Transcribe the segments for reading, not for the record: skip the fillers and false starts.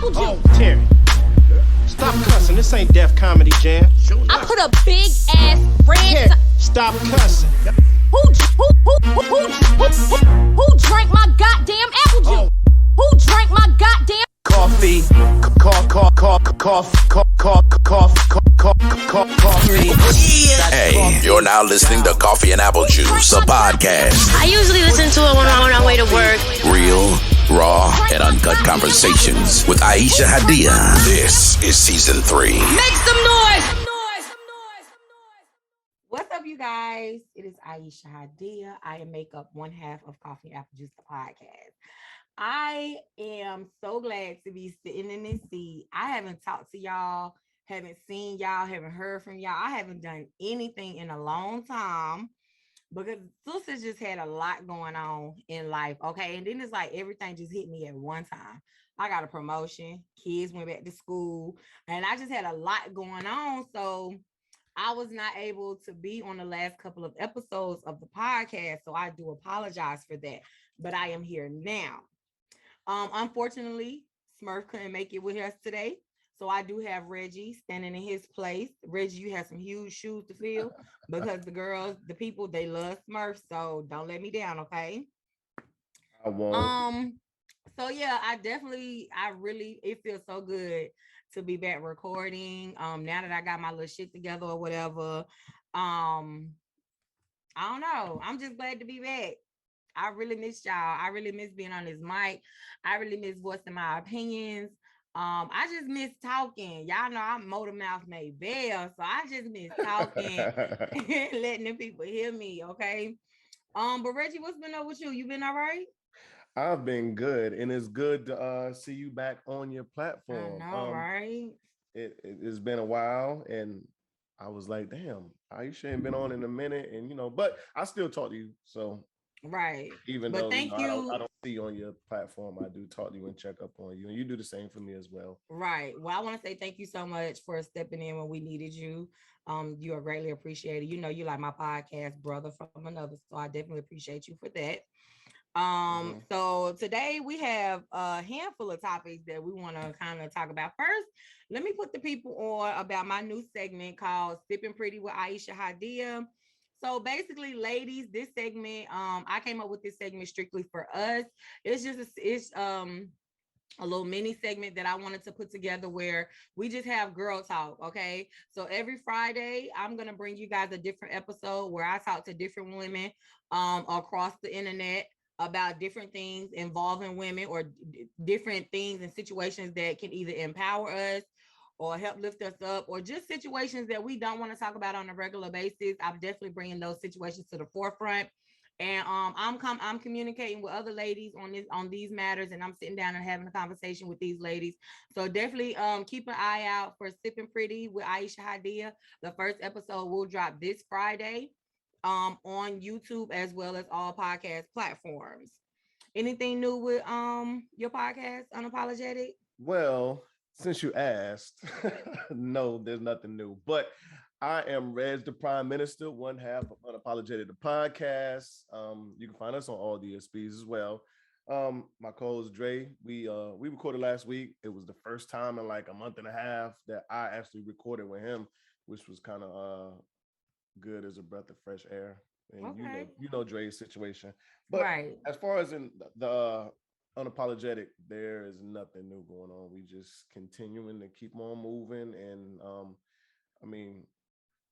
apple juice. Oh, Terry. Stop cussing. This ain't Def Comedy Jam. I put a big ass red. Stop cussing. Who drank my goddamn apple juice? Who drank my goddamn coffee? Hey, you're now listening to Coffee and Apple Juice, a podcast. I usually listen to it when I'm on my way to work. Real, raw, and uncut conversations with Aisha Hadiya. This is season 3. Make some noise! What's up, you guys? It is Aisha Hadiya. I make up one half of Coffee and Apple Juice, the podcast. I am so glad to be sitting in this seat. I haven't talked to y'all, haven't seen y'all, haven't heard from y'all. I haven't done anything in a long time because Sister just had a lot going on in life, okay? And then it's like everything just hit me at one time. I got a promotion, kids went back to school, and I just had a lot going on, so I was not able to be on the last couple of episodes of the podcast, so I do apologize for that, but I am here now. Unfortunately, SMURF couldn't make it with us today, so I do have Reggie standing in his place. Reggie, you have some huge shoes to fill because the people, they love SMURF, so don't let me down, okay? I won't. So yeah, it feels so good to be back recording. Now that I got my little shit together or whatever. I don't know. I'm just glad to be back. I really miss y'all. I really miss being on this mic. I really miss voicing my opinions. I just miss talking. Y'all know I'm motor mouth made bell, so I just miss talking and letting the people hear me, okay? But Reggie, what's been up with you? You been all right? I've been good, and it's good to see you back on your platform. I know, right? It's been a while, and I was like, damn, Aisha ain't been on in a minute, and but I still talk to you, so right. Even but though thank you. I don't see you on your platform, I do talk to you and check up on you, and you do the same for me as well. Right. Well, I want to say thank you so much for stepping in when we needed you. You are greatly appreciated. You know, you like my podcast brother from another, so I definitely appreciate you for that. So today we have a handful of topics that we want to kind of talk about. First, let me put the people on about my new segment called Sippin Pretty with Aisha Hadiya. So basically, ladies, this segment, I came up with this segment strictly for us. It's a little mini segment that I wanted to put together where we just have girl talk, okay? So every Friday, I'm going to bring you guys a different episode where I talk to different women across the internet about different things involving women or different things and situations that can either empower us or help lift us up, or just situations that we don't want to talk about on a regular basis. I'm definitely bringing those situations to the forefront. And I'm communicating with other ladies on these matters, and I'm sitting down and having a conversation with these ladies. So definitely keep an eye out for Sippin Pretty with Aisha Hadiya. The first episode will drop this Friday on YouTube as well as all podcast platforms. Anything new with your podcast, Unapologetic? Well, since you asked, no, there's nothing new. But I am Reg, the Prime Minister, one half of Unapologetic, the podcast. You can find us on all DSPs as well. My co-host Dre, we recorded last week. It was the first time in like a month and a half that I actually recorded with him, which was kind of good as a breath of fresh air. And okay. you know Dre's situation. But right. As far as in the Unapologetic, there is nothing new going on. We just continuing to keep on moving, and I mean,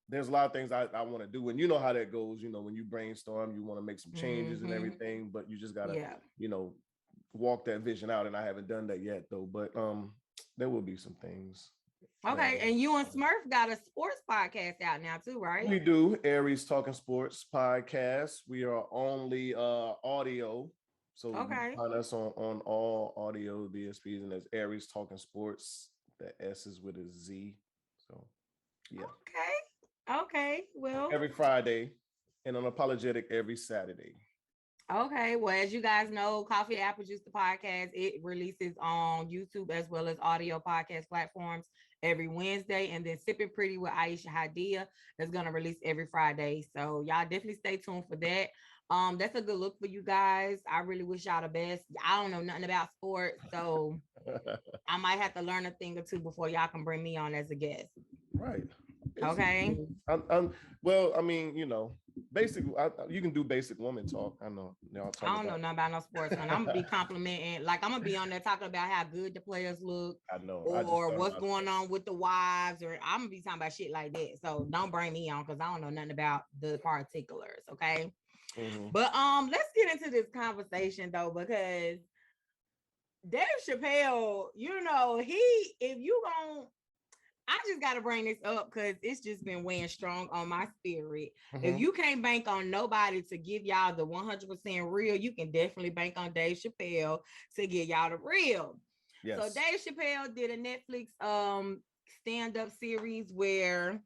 there's a lot of things I want to do, and you know how that goes. When you brainstorm, you want to make some changes and everything, but you just gotta walk that vision out, and I haven't done that yet though. But there will be some things. Okay, and you and SMURF got a sports podcast out now too, right? We do. Aries Talking Sports podcast. We are only audio. So you can find us on all audio DSPs, and that's Aries Talking Sports. The S is with a Z. So yeah. Okay. Well, every Friday, and Unapologetic every Saturday. Okay. Well, as you guys know, Coffee and Apple Juice, the podcast, it releases on YouTube as well as audio podcast platforms every Wednesday. And then Sippin Pretty with Aisha Hadiya is going to release every Friday. So y'all definitely stay tuned for that. That's a good look for you guys. I really wish y'all the best. I don't know nothing about sports, so I might have to learn a thing or two before y'all can bring me on as a guest. Right. Okay. Well, I mean, basic. You can do basic woman talk. I know y'all talk. I don't know nothing about no sports, man. I'm gonna be complimenting, like I'm gonna be on there talking about how good the players look, I know. or what's going on with the wives, or I'm gonna be talking about shit like that. So don't bring me on because I don't know nothing about the particulars. Okay. Mm-hmm. But let's get into this conversation though, because Dave Chappelle, if you gon' I just got to bring this up because it's just been weighing strong on my spirit. Mm-hmm. If you can't bank on nobody to give y'all the 100% real, you can definitely bank on Dave Chappelle to give y'all the real. Yes. So Dave Chappelle did a Netflix stand-up series where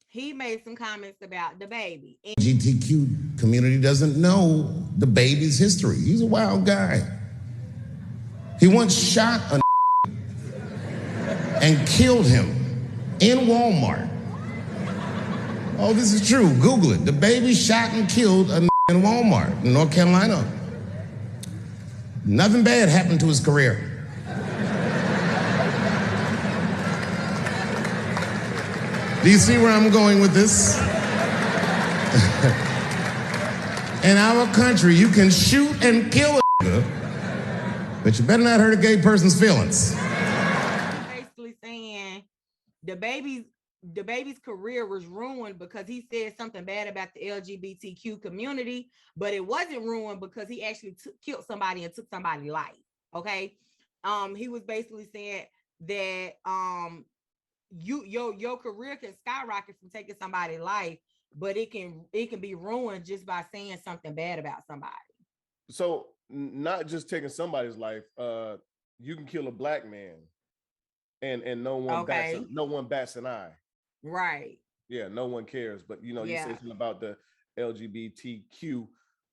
he made some comments about the baby. LGBTQ community doesn't know the baby's history. He's a wild guy. He once shot a and killed him in Walmart. Oh, this is true. Google it. The baby shot and killed a in Walmart in North Carolina. Nothing bad happened to his career. Do you see where I'm going with this? In our country, you can shoot and kill a but you better not hurt a gay person's feelings. Basically saying the baby's career was ruined because he said something bad about the LGBTQ community, but it wasn't ruined because he actually killed somebody and took somebody's life. Okay. He was basically saying that your career can skyrocket from taking somebody's life, but it can be ruined just by saying something bad about somebody. So not just taking somebody's life, you can kill a black man and no one bats an eye. Right. Yeah, no one cares. But you say something about the LGBTQ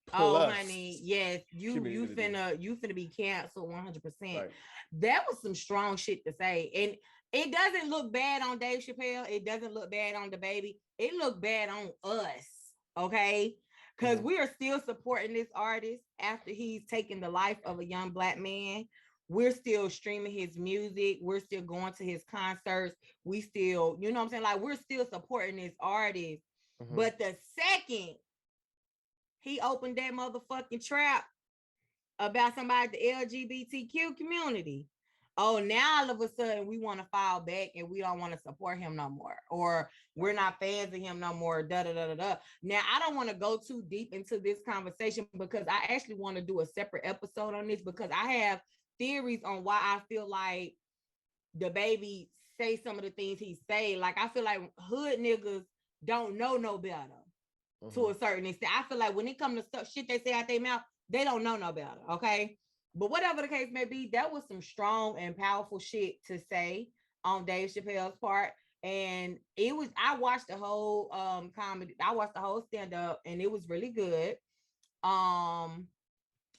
plus. Oh, honey, yes, you finna be canceled 100%. Right. That was some strong shit to say, and it doesn't look bad on Dave Chappelle. It doesn't look bad on the baby. It looked bad on us, okay? Because we are still supporting this artist after he's taken the life of a young black man. We're still streaming his music. We're still going to his concerts. We still, you know what I'm saying? Like, we're still supporting this artist. But the second he opened that motherfucking trap about somebody, the LGBTQ community, oh, now all of a sudden we want to fall back and we don't want to support him no more, or we're not fans of him no more. Da da da da da. Now I don't want to go too deep into this conversation because I actually want to do a separate episode on this because I have theories on why I feel like the baby say some of the things he say. Like I feel like hood niggas don't know no better to a certain extent. I feel like when it comes to stuff shit they say out their mouth, they don't know no better. Okay. But whatever the case may be, that was some strong and powerful shit to say on Dave Chappelle's part. And I watched the whole comedy, I watched the whole stand-up, and it was really good.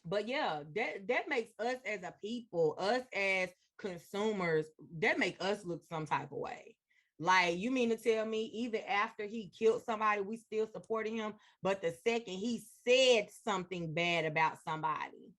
But yeah, that makes us as a people, us as consumers, that make us look some type of way. Like, you mean to tell me even after he killed somebody, we still supported him, but the second he said something bad about somebody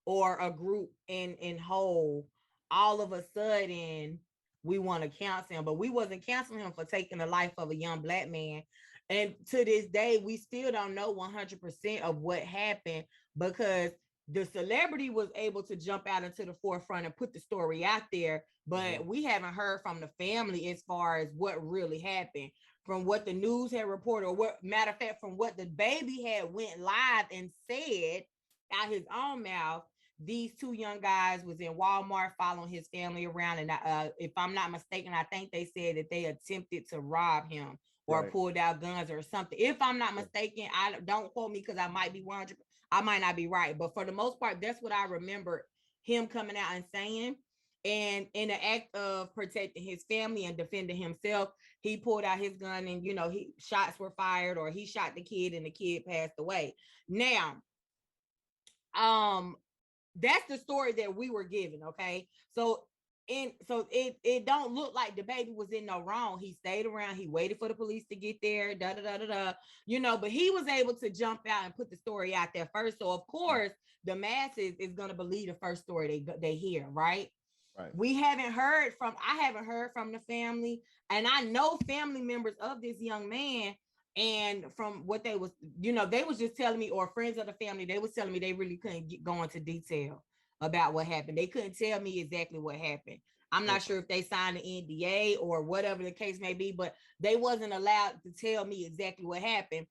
or a group in whole, all of a sudden we want to cancel him? But we wasn't canceling him for taking the life of a young black man. And to this day, we still don't know 100% of what happened because the celebrity was able to jump out into the forefront and put the story out there, but we haven't heard from the family as far as what really happened, from what the news had reported, or what, matter of fact, from what the baby had went live and said out his own mouth. These two young guys was in Walmart following his family around, and if I'm not mistaken, I think they said that they attempted to rob him or pulled out guns or something. If I'm not mistaken, I don't quote me because I might be 100. I might not be right, but for the most part, that's what I remember him coming out and saying. And in the act of protecting his family and defending himself, he pulled out his gun and, shots were fired, or he shot the kid and the kid passed away. Now, that's the story that we were given. Okay. So and so it don't look like the baby was in no wrong. He stayed around, he waited for the police to get there, but he was able to jump out and put the story out there first. So of course the masses is going to believe the first story they hear, right? Right. I haven't heard from the family, and I know family members of this young man. And from what they was, they was just telling me, or friends of the family, they was telling me they really couldn't go into detail about what happened. They couldn't tell me exactly what happened. I'm not sure if they signed an NDA or whatever the case may be, but they wasn't allowed to tell me exactly what happened.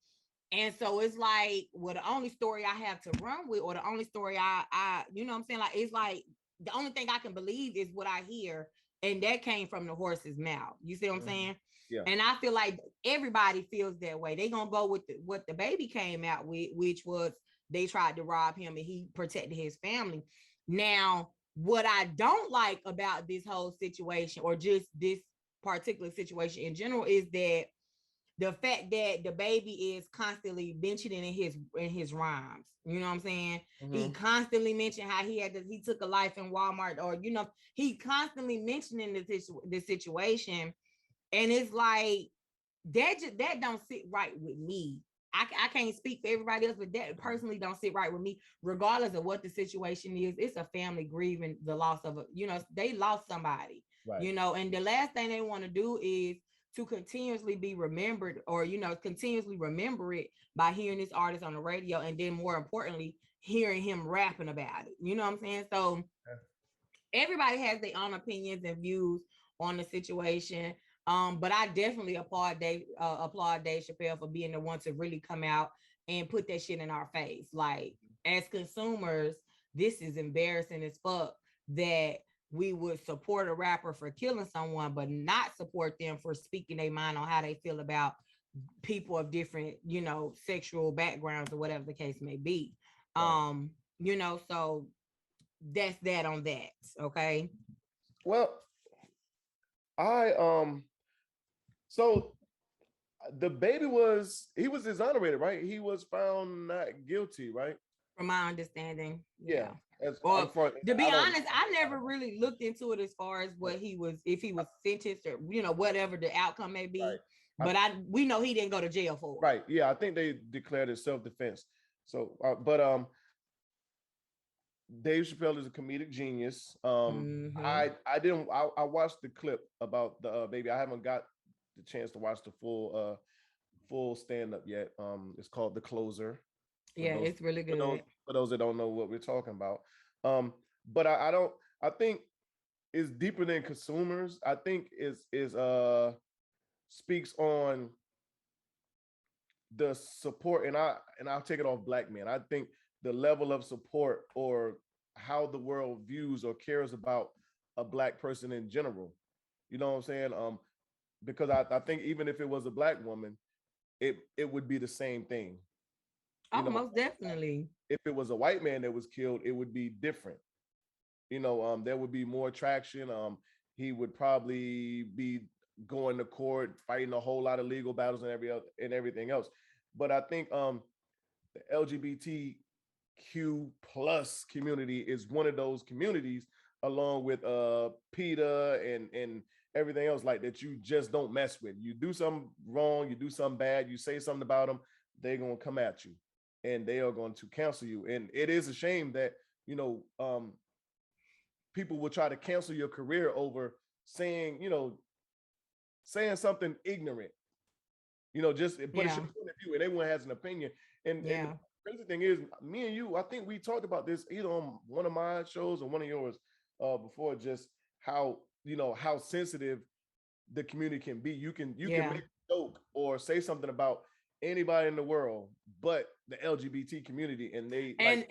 And so it's like, well, the only story I have to run with, or the only story I you know what I'm saying? Like, it's like the only thing I can believe is what I hear. And that came from the horse's mouth. You see what I'm saying? Yeah. And I feel like everybody feels that way. They're going to go with what the baby came out with, which was they tried to rob him and he protected his family. Now, what I don't like about this whole situation, or just this particular situation in general, is that the fact that the baby is constantly mentioning in his rhymes. You know what I'm saying? Mm-hmm. He constantly mentioned how he took a life in Walmart, or he constantly mentioning this situation, and it's like that don't sit right with me. I can't speak for everybody else, but that personally don't sit right with me, regardless of what the situation is. It's a family grieving the loss of they lost somebody, right. And the last thing they want to do is to continuously be remembered, or continuously remember it by hearing this artist on the radio, and then more importantly, hearing him rapping about it. You know what I'm saying? So everybody has their own opinions and views on the situation. But I definitely applaud Dave Chappelle for being the one to really come out and put that shit in our face. Like, as consumers, this is embarrassing as fuck that we would support a rapper for killing someone, but not support them for speaking their mind on how they feel about people of different, sexual backgrounds, or whatever the case may be. Right. So that's that on that. Okay. Well, so the baby was exonerated, right? He was found not guilty, right? From my understanding. Yeah. To be honest, I never really looked into it as far as what he was, if he was sentenced, or whatever the outcome may be. Right. But we know he didn't go to jail for it. Right. Yeah, I think they declared it self-defense. So, Dave Chappelle is a comedic genius. Mm-hmm. I watched the clip about the baby. I haven't got the chance to watch the full stand-up yet. It's called The Closer. Yeah, it's really good. For those that don't know what we're talking about. But I think it's deeper than consumers. I think is speaks on the support, and I'll take it off black men. I think the level of support, or how the world views or cares about a black person in general. You know what I'm saying? Because I think even if it was a black woman, it would be the same thing. Most definitely. If it was a white man that was killed, it would be different. There would be more traction. He would probably be going to court, fighting a whole lot of legal battles and everything else. But I think the LGBTQ plus community is one of those communities, along with PETA and everything else like that, you just don't mess with. You do something wrong, you do something bad, you say something about them, they're going to come at you and they are going to cancel you. And it is a shame that, people will try to cancel your career over saying something ignorant, just but it's your point of view, and everyone has an opinion. And the crazy thing is, me and you, I think we talked about this either on one of my shows or one of yours before, just how how sensitive the community can be. You can make a joke or say something about anybody in the world but the LGBT community, and they and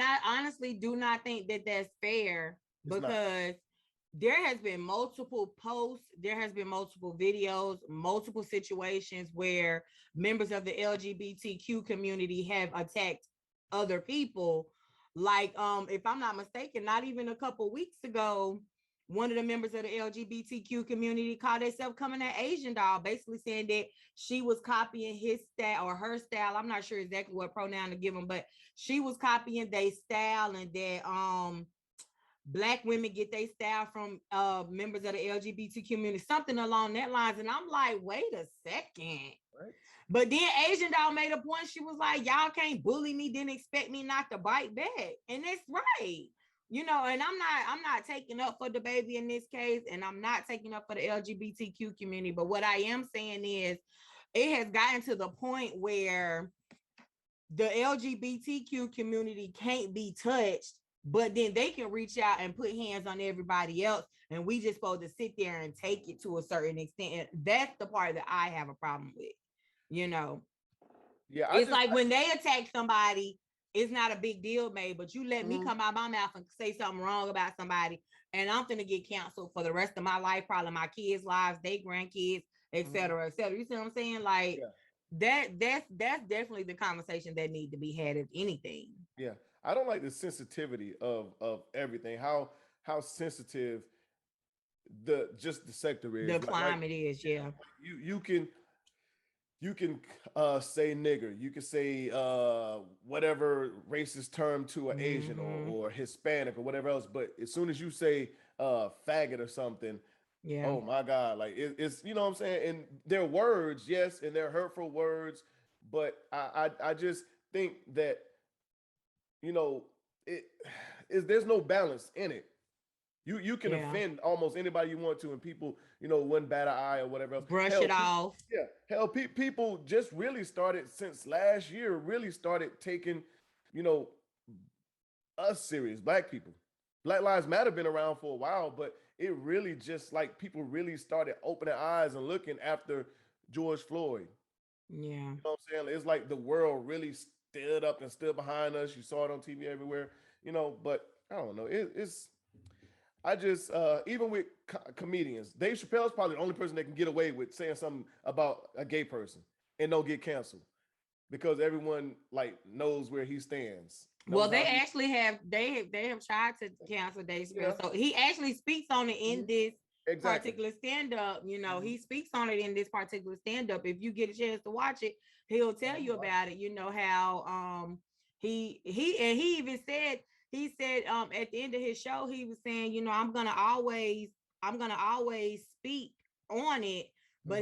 I honestly do not think that that's fair, because there has been multiple posts, there has been multiple videos, multiple situations where members of the LGBTQ community have attacked other people. Like, if I'm not mistaken, not even a couple weeks ago, one of the members of the LGBTQ community called herself coming at Asian doll, basically saying that she was copying his style or her style. I'm not sure exactly what pronoun to give them, but she was copying their style, and that Black women get their style from members of the LGBT community, something along that lines. And I'm like, wait a second. Right. But then Asian doll made a point. She was like, y'all can't bully me, didn't expect me not to bite back. And it's right. You know, and I'm not taking up for the baby in this case, and I'm not taking up for the LGBTQ community. But what I am saying is it has gotten to the point where the LGBTQ community can't be touched, but then they can reach out and put hands on everybody else. And we just supposed to sit there and take it to a certain extent. And that's the part that I have a problem with, you know. Yeah, it's like when they attack somebody, it's not a big deal made, but you let me come out my mouth and say something wrong about somebody, and I'm gonna get canceled for the rest of my life, probably my kids' lives, their grandkids, et cetera, et cetera. You see what I'm saying? Like that's definitely the conversation that need to be had, if anything. Yeah, I don't like the sensitivity of everything. How sensitive the sector is. The climate is, yeah. You can say nigger, you can say whatever racist term to an Asian or Hispanic or whatever else, but as soon as you say faggot or something, oh my God, like it's, you know what I'm saying? And they're words, yes, and they're hurtful words, but I just think that, you know, there's no balance in it. You can offend almost anybody you want to, and people, you know, wouldn't bat an eye or whatever else. Brush it off. Yeah. Hell, people just really started since last year, really started taking, you know, us serious, Black people. Black Lives Matter been around for a while, but it really just like people really started opening eyes and looking after George Floyd. Yeah. You know what I'm saying? It's like the world really stood up and stood behind us. You saw it on TV everywhere, you know, but I don't know. I just, even with comedians, Dave Chappelle is probably the only person that can get away with saying something about a gay person and don't get canceled because everyone like knows where he stands. Well, they actually have, they have tried to cancel Dave Chappelle. So he actually speaks on it in this particular stand-up. You know, he speaks on it in this particular stand-up. If you get a chance to watch it, he'll tell you about it. You know, how he even said, he said at the end of his show, he was saying, you know, I'm gonna always speak on it, but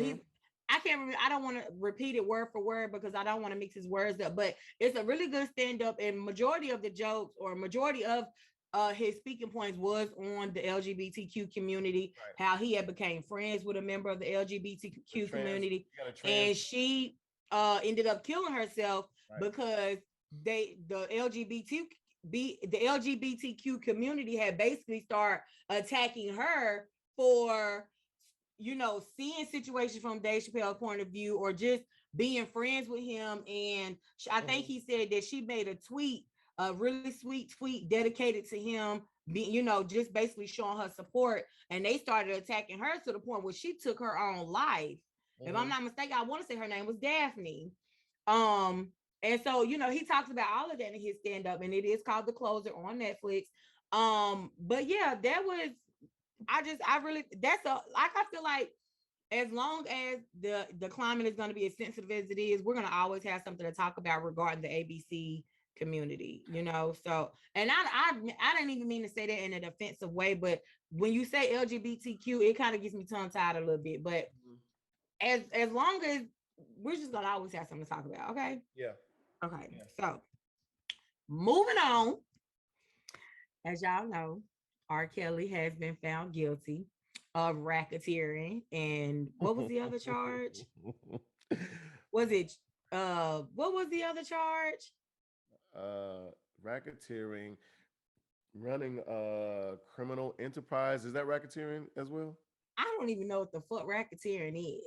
I can't remember, I don't want to repeat it word for word because I don't want to mix his words up, but it's a really good stand-up, and majority of the jokes or majority of his speaking points was on the LGBTQ community, how he had became friends with a member of the LGBTQ community, and she ended up killing herself because the LGBTQ community had basically started attacking her for, you know, seeing situations from Dave Chappelle's point of view or just being friends with him. And I think he said that she made a tweet, a really sweet tweet dedicated to him, you know, just basically showing her support. And they started attacking her to the point where she took her own life. If I'm not mistaken, I want to say her name was Daphne. And so, you know, he talks about all of that in his stand-up, and it is called The Closer on Netflix. But yeah, I feel like as long as the climate is going to be as sensitive as it is, we're going to always have something to talk about regarding the ABC community, you know? So, and I didn't even mean to say that in an offensive way, but when you say LGBTQ, it kind of gets me tongue-tied a little bit, but as long as we're just going to always have something to talk about. Okay. Yeah. Okay. Yeah. So moving on, as y'all know, R. Kelly has been found guilty of racketeering. And what was the other charge? What was the other charge? Racketeering, running a criminal enterprise. Is that racketeering as well? I don't even know what the fuck racketeering is.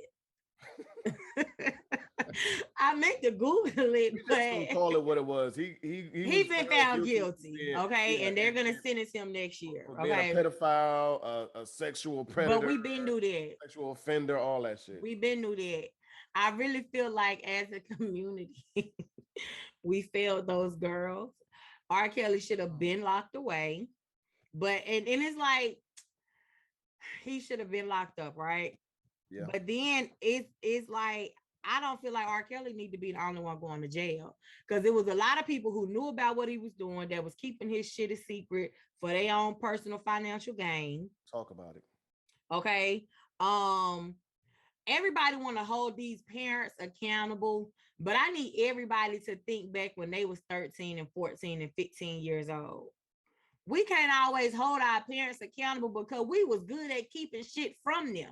I meant to Google it, but call it what it was. He's been found guilty. Okay, and they're gonna sentence him next year. Okay, a pedophile, a sexual predator. But we've been knew that. Sexual offender, all that shit. We've been knew that. I really feel like as a community, we failed those girls. R. Kelly should have been locked away, but and it's like he should have been locked up, right? Yeah. But then it's like I don't feel like R. Kelly need to be the only one going to jail, because it was a lot of people who knew about what he was doing that was keeping his shit a secret for their own personal financial gain. Talk about it. Okay. Everybody want to hold these parents accountable, but I need everybody to think back when they was 13 and 14 and 15 years old. We can't always hold our parents accountable because we was good at keeping shit from them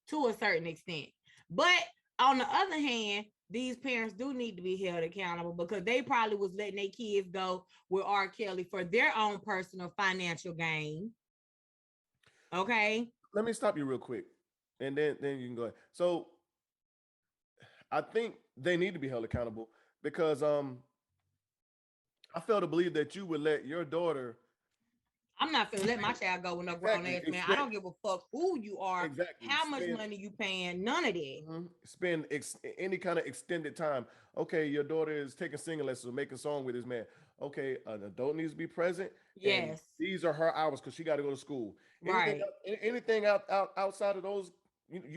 to a certain extent. But on the other hand, these parents do need to be held accountable because they probably was letting their kids go with R. Kelly for their own personal financial gain. Okay. Let me stop you real quick, and then you can go ahead. So I think they need to be held accountable because I fail to believe that you would let your daughter. I'm not finna let my child go with no grown ass man. I don't give a fuck who you are, how much money you paying, none of that. Spend any kind of extended time. Okay, your daughter is taking singing lessons or making a song with his man. Okay, an adult needs to be present. Yes. These are her hours because she got to go to school. Right. Anything outside of those,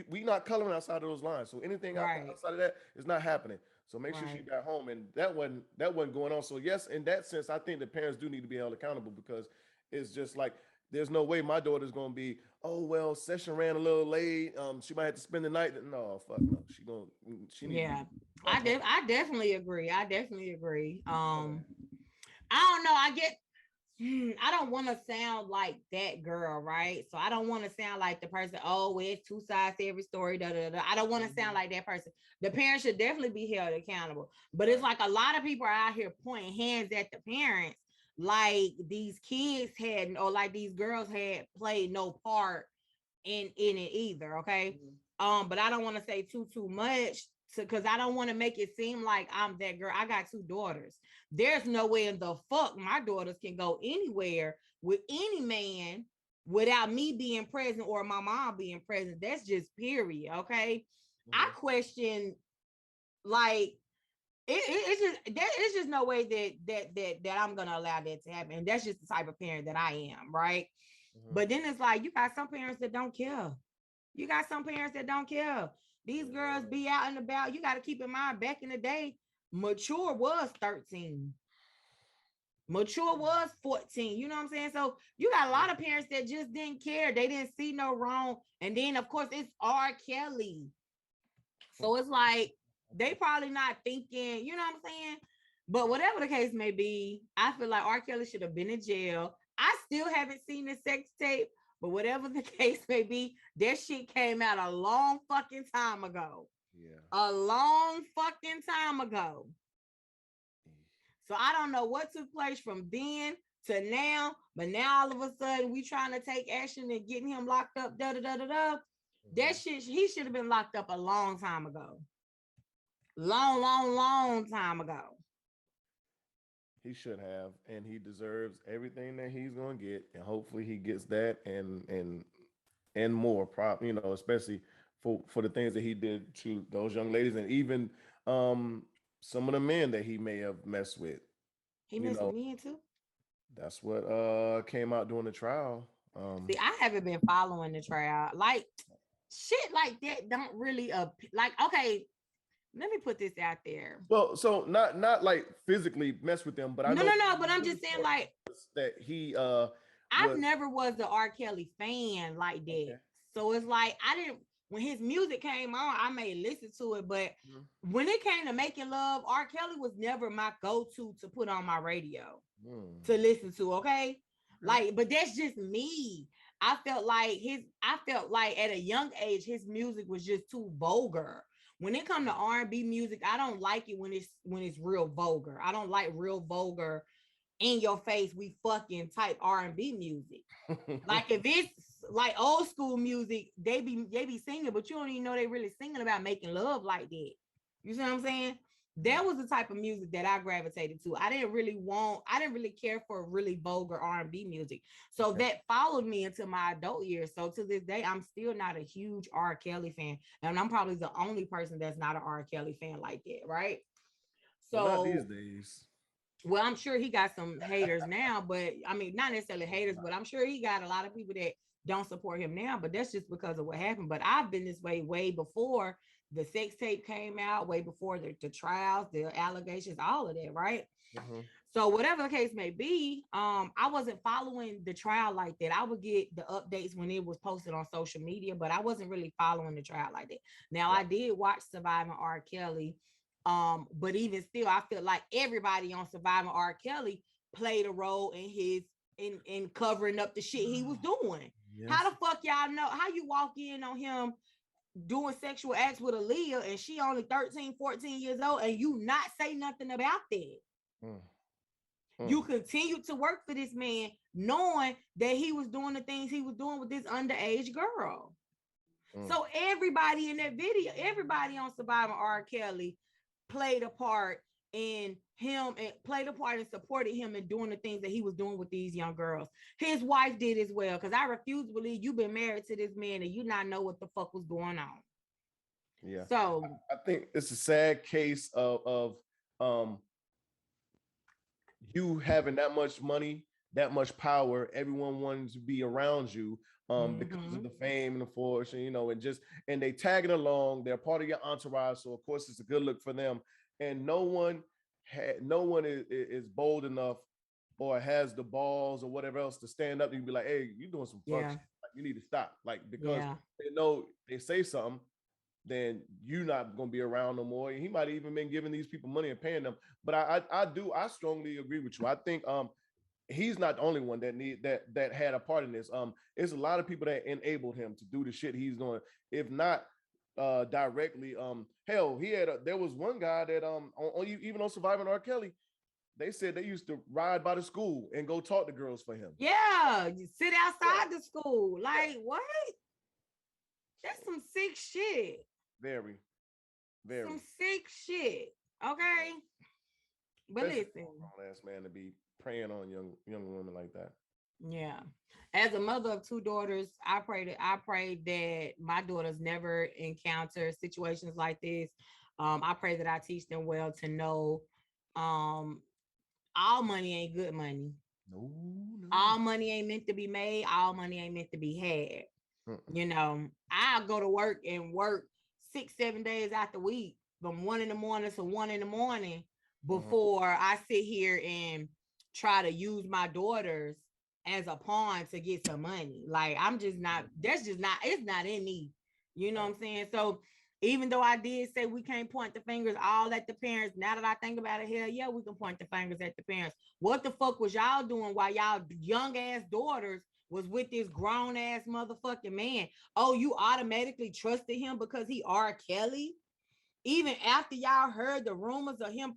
we not coloring outside of those lines. So anything outside of that is not happening. So make sure she got home, and that wasn't going on. So yes, in that sense, I think the parents do need to be held accountable because it's just like there's no way my daughter's gonna be, oh well, session ran a little late. She might have to spend the night. No, fuck no. She needs. Yeah, I definitely agree. I don't know. I don't want to sound like that girl, right? So I don't want to sound like the person, oh, well, it's two sides to every story. Da, da, da. I don't want to sound like that person. The parents should definitely be held accountable. But it's like a lot of people are out here pointing hands at the parents, like these kids had, or like these girls had played no part in it either. Okay. But I don't want to say too much because I don't want to make it seem like I'm that girl. I got two daughters. There's no way in the fuck my daughters can go anywhere with any man without me being present or my mom being present. That's just period. Okay. I question, like, it's just no way that I'm gonna allow that to happen. And that's just the type of parent that I am, right? But then it's like you got some parents that don't care. You got some parents that don't care. These girls be out and about. You got to keep in mind, back in the day, mature was 13. Mature was 14. You know what I'm saying? So you got a lot of parents that just didn't care. They didn't see no wrong. And then, of course, it's R. Kelly. So it's like, they probably not thinking, you know what I'm saying? But whatever the case may be, I feel like R. Kelly should have been in jail. I still haven't seen the sex tape. But whatever the case may be, that shit came out a long fucking time ago. Yeah. A long fucking time ago. So I don't know what took place from then to now, but now all of a sudden we trying to take action and getting him locked up, That shit, he should have been locked up a long time ago. Long time ago. He should have, and he deserves everything that he's gonna get, and hopefully he gets that and more. Especially for the things that he did to those young ladies, and even some of the men that he may have messed with. He messed with men too. That's what came out during the trial. See, I haven't been following the trial. Like shit like that don't really okay. Let me put this out there. Well, so not like physically mess with them, but I know. No. But I'm just saying, like, that he I've never was the R. Kelly fan like that. Okay. So it's like I didn't, when his music came on, I may listen to it, but when it came to making love, R. Kelly was never my go-to to put on my radio to listen to. Okay. Like, but that's just me. I felt like at a young age, his music was just too vulgar. When it comes to R&B music, I don't like it when it's real vulgar. I don't like real vulgar, in your face, we fucking type R&B music. Like if it's like old school music, they be singing, but you don't even know they really singing about making love like that. You see what I'm saying? That was the type of music that I gravitated to. I didn't really care for really vulgar R&B music. So that followed me into my adult years. So to this day, I'm still not a huge R. Kelly fan. And I'm probably the only person that's not an R. Kelly fan like that, right? So well, not these days. Well, I'm sure he got some haters now, but I mean, not necessarily haters, but I'm sure he got a lot of people that don't support him now, but that's just because of what happened. But I've been this way before the sex tape came out way before the trials, the allegations, all of that, right? So whatever the case may be, I wasn't following the trial like that. I would get the updates when it was posted on social media, but I wasn't really following the trial like that. Now I did watch Surviving R. Kelly, but even still, I feel like everybody on Surviving R. Kelly played a role in his in covering up the shit he was doing. Yes. How the fuck y'all know? How you walk in on him doing sexual acts with Aaliyah and she only 13, 14 years old and you not say nothing about that? You continue to work for this man knowing that he was doing the things he was doing with this underage girl. So everybody in that video, everybody on Surviving R. Kelly played a part in him and played a part and supported him in doing the things that he was doing with these young girls. His wife did as well, because I refuse to believe you've been married to this man and you not know what the fuck was going on. Yeah. So I think it's a sad case of you having that much money, that much power, everyone wanting to be around you because of the fame and the fortune, you know, and they tagging along, they're part of your entourage. So of course it's a good look for them. And no one is bold enough or has the balls or whatever else to stand up and be like, hey, you're doing some fuck shit. Like, you need to stop. Like, because they know they say something, then you're not going to be around no more. He might have even been giving these people money and paying them. But I strongly agree with you. I think he's not the only one that had a part in this. It's a lot of people that enabled him to do the shit he's doing. If not directly, hell, there was one guy that even on Surviving R. Kelly, they said they used to ride by the school and go talk to girls for him. Yeah, you sit outside the school. Like, what? That's some sick shit. Very. Some sick shit. Okay. But especially listen, grown-ass man to be preying on young women like that. Yeah. As a mother of two daughters, I pray that my daughters never encounter situations like this. I pray that I teach them well to know all money ain't good money. No. All money ain't meant to be made. All money ain't meant to be had. You know, I'll go to work and work 6-7 days out the week from 1 in the morning to 1 in the morning before I sit here and try to use my daughters as a pawn to get some money. Like, I'm just not, it's not in me. You know what I'm saying? So even though I did say we can't point the fingers all at the parents, now that I think about it, hell yeah, we can point the fingers at the parents. What the fuck was y'all doing while y'all young ass daughters was with this grown ass motherfucking man? Oh, you automatically trusted him because he R. Kelly? Even after y'all heard the rumors of him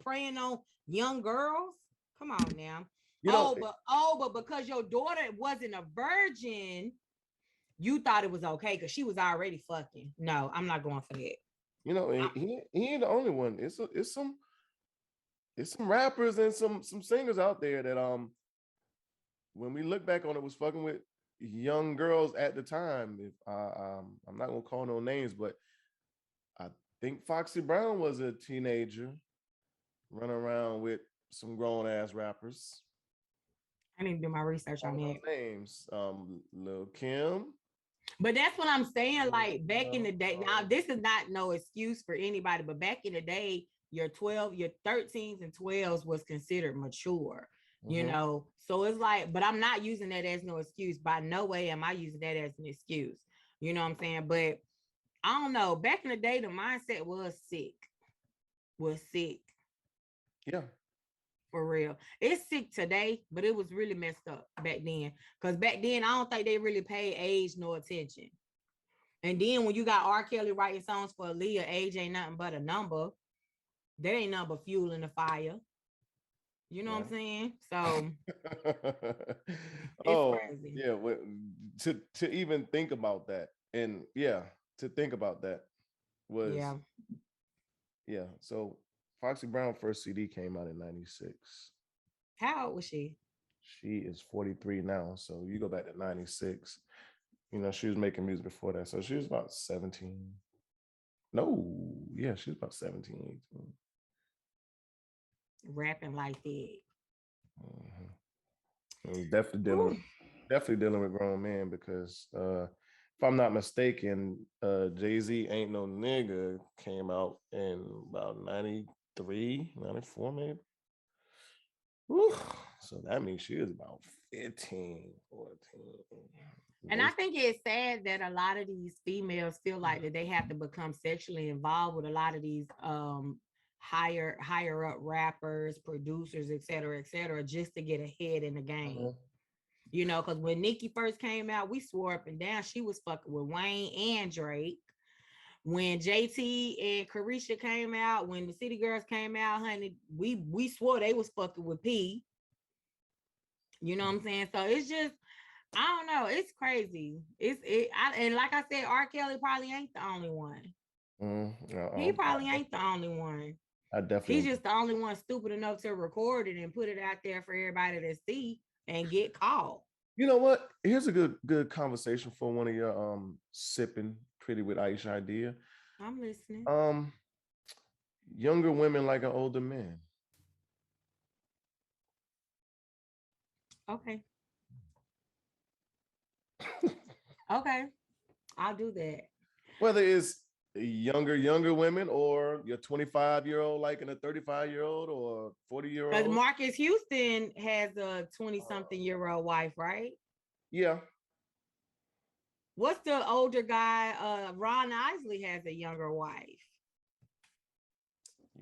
preying on young girls? Come on now. But because your daughter wasn't a virgin, you thought it was okay because she was already fucking. No, I'm not going for that. You know, he ain't the only one. It's some rappers and some singers out there that when we look back on it was fucking with young girls at the time. If I'm not gonna call no names, but I think Foxy Brown was a teenager running around with some grown ass rappers. I need to do my research on that. Names, Lil Kim. But that's what I'm saying. Like, back in the day, now this is not no excuse for anybody, but back in the day, your 13s and 12s was considered mature, you know. So it's like, but I'm not using that as no excuse. By no way am I using that as an excuse. You know what I'm saying? But I don't know. Back in the day, the mindset was sick. Yeah. For real. It's sick today, but it was really messed up back then. Because back then, I don't think they really paid age no attention. And then when you got R. Kelly writing songs for Aaliyah, age ain't nothing but a number. That ain't nothing but fuel in the fire. You know what I'm saying? So it's crazy. Yeah. To even think about that. And to think about that was yeah. So Foxy Brown first CD came out in 96. How old was she? She is 43 now. So you go back to 96. You know, she was making music before that. So she was about 17. No, yeah, she was about 17, 18. Rapping like that. Definitely dealing with grown men because if I'm not mistaken, Jay-Z Ain't No Nigga came out in about 93, 94 maybe. Whew. So that means she was about 15, 14. And I think it's sad that a lot of these females feel like that they have to become sexually involved with a lot of these higher up rappers, producers, et cetera, just to get ahead in the game. You know, because when Nicki first came out, we swore up and down she was fucking with Wayne and Drake. When JT and Carisha came out, when the City Girls came out, honey, we swore they was fucking with P. You know what I'm saying? So it's just, I don't know. It's crazy. And like I said, R. Kelly probably ain't the only one. He probably ain't the only one. He's just the only one stupid enough to record it and put it out there for everybody to see and get called. You know what? Here's a good conversation for one of your sipping pretty with Aisha idea. I'm listening. Younger women like an older man. Okay. Okay. I'll do that. Whether it's younger women or your 25-year-old liking a 35-year-old or 40-year-old. Because Marcus Houston has a 20-something-year-old wife, right? Yeah. What's the older guy? Ron Isley has a younger wife.